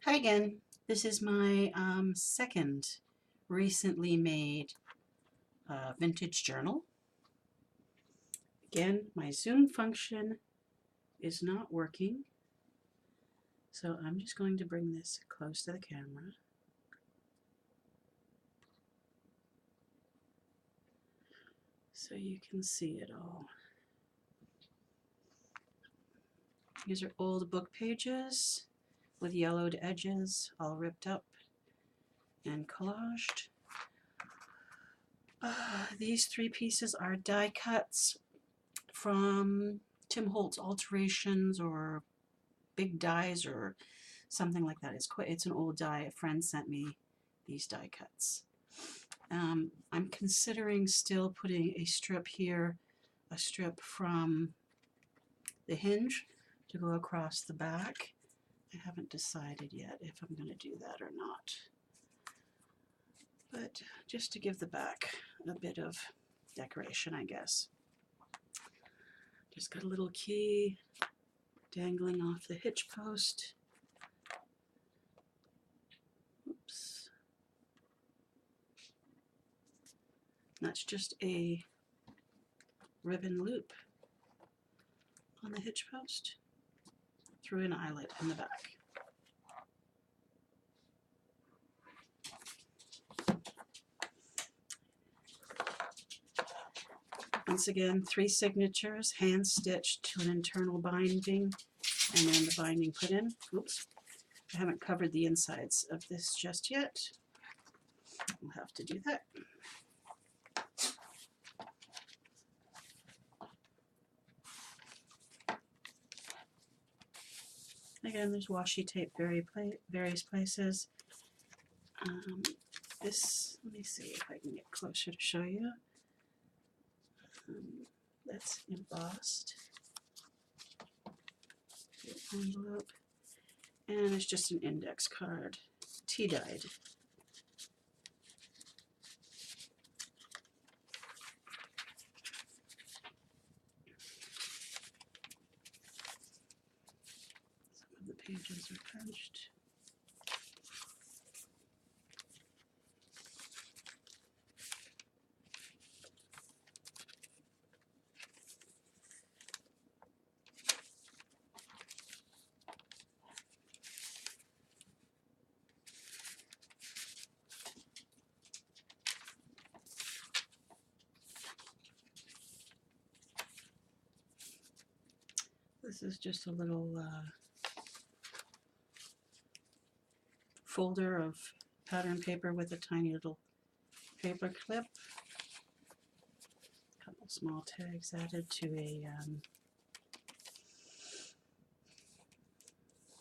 Hi again. This is my second recently made vintage journal. Again, my zoom function is not working, so I'm just going to bring this close to the camera. So you can see it all. These are old book pages with yellowed edges, all ripped up and collaged. These three pieces are die cuts from Tim Holtz Alterations or Big Dies or something like that. It's an old die. A friend sent me these die cuts. I'm considering still putting a strip here, a strip from the Hinge to go across the back. I haven't decided yet if I'm going to do that or not. But just to give the back a bit of decoration, I guess. Just got a little key dangling off the hitch post. Oops. That's just a ribbon loop on the hitch post through an eyelet in the back. Once again, 3 signatures, hand stitched to an internal binding, and then the binding put in. Oops, I haven't covered the insides of this just yet. We'll have to do that. Again, there's washi tape various places. This, let me see if I can get closer to show you. That's embossed envelope, and it's just an index card, tea-dyed. Some of the pages are punched. This is just a little folder of pattern paper with a tiny little paper clip. A couple small tags added to a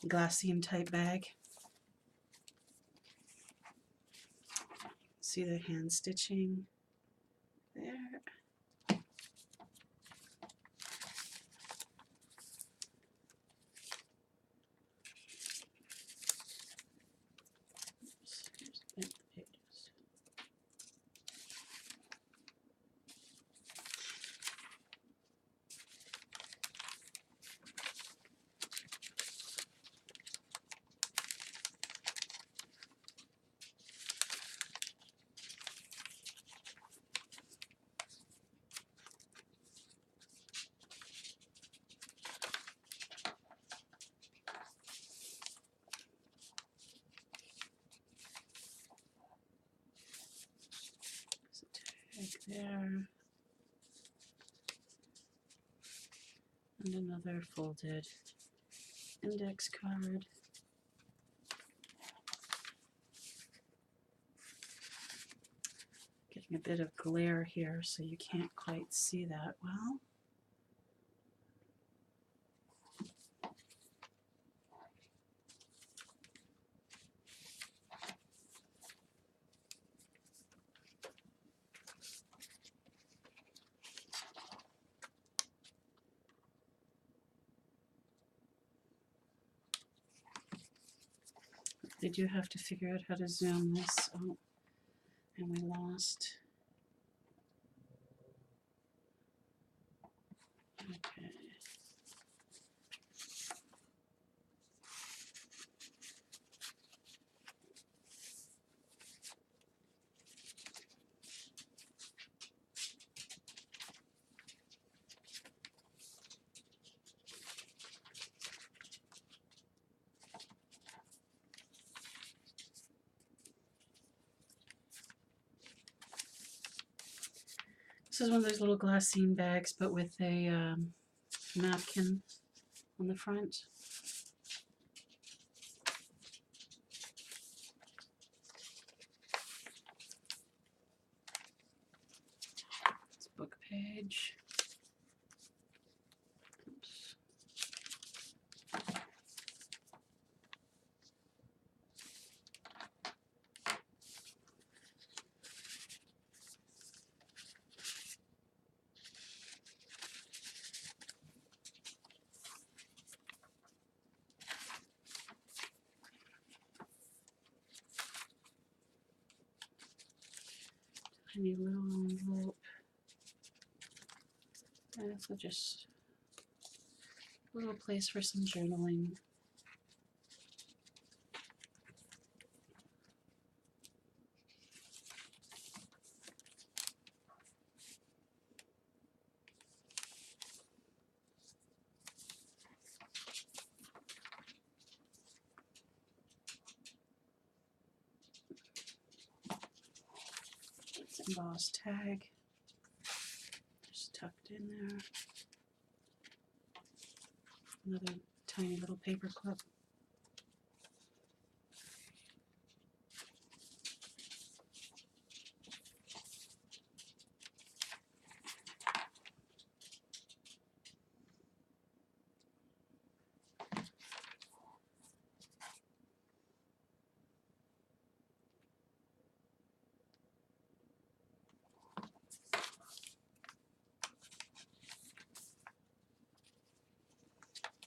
glassine type bag. See the hand stitching there. There, and another folded index card. Getting a bit of glare here, so you can't quite see that well. I do have to figure out how to zoom this. Oh, and we lost. Okay. This is one of those little glassine bags, but with a napkin on the front. This book page. Oops. Tiny little envelope. And so just a little place for some journaling. It's embossed tag. Just tucked in there. Another tiny little paper clip.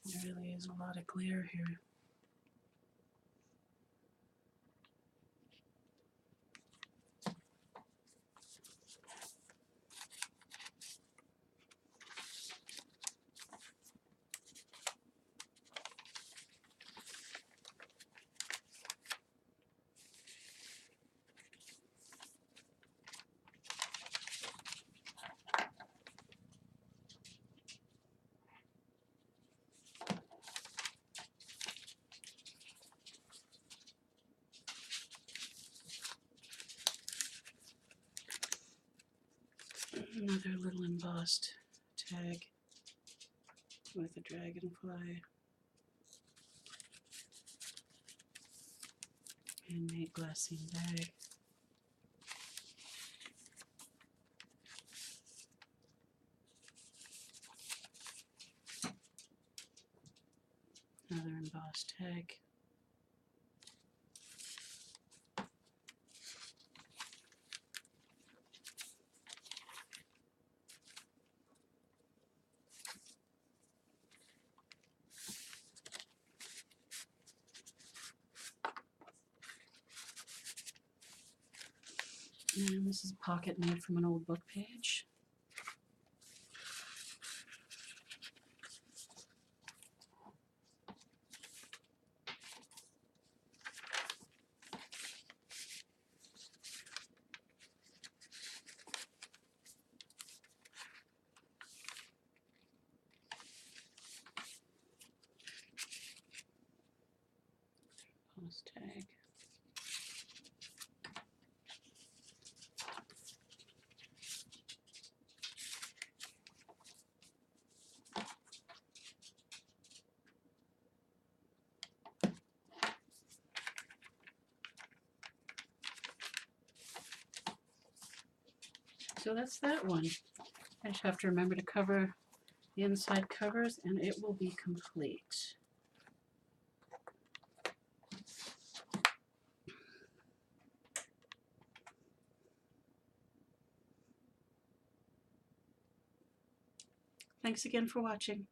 There really is a lot of glare here. Another little embossed tag with a dragonfly. Handmade glassine bag. Another embossed tag. And this is a pocket made from an old book page. Post tag. So that's that one. I just have to remember to cover the inside covers and it will be complete. Thanks again for watching.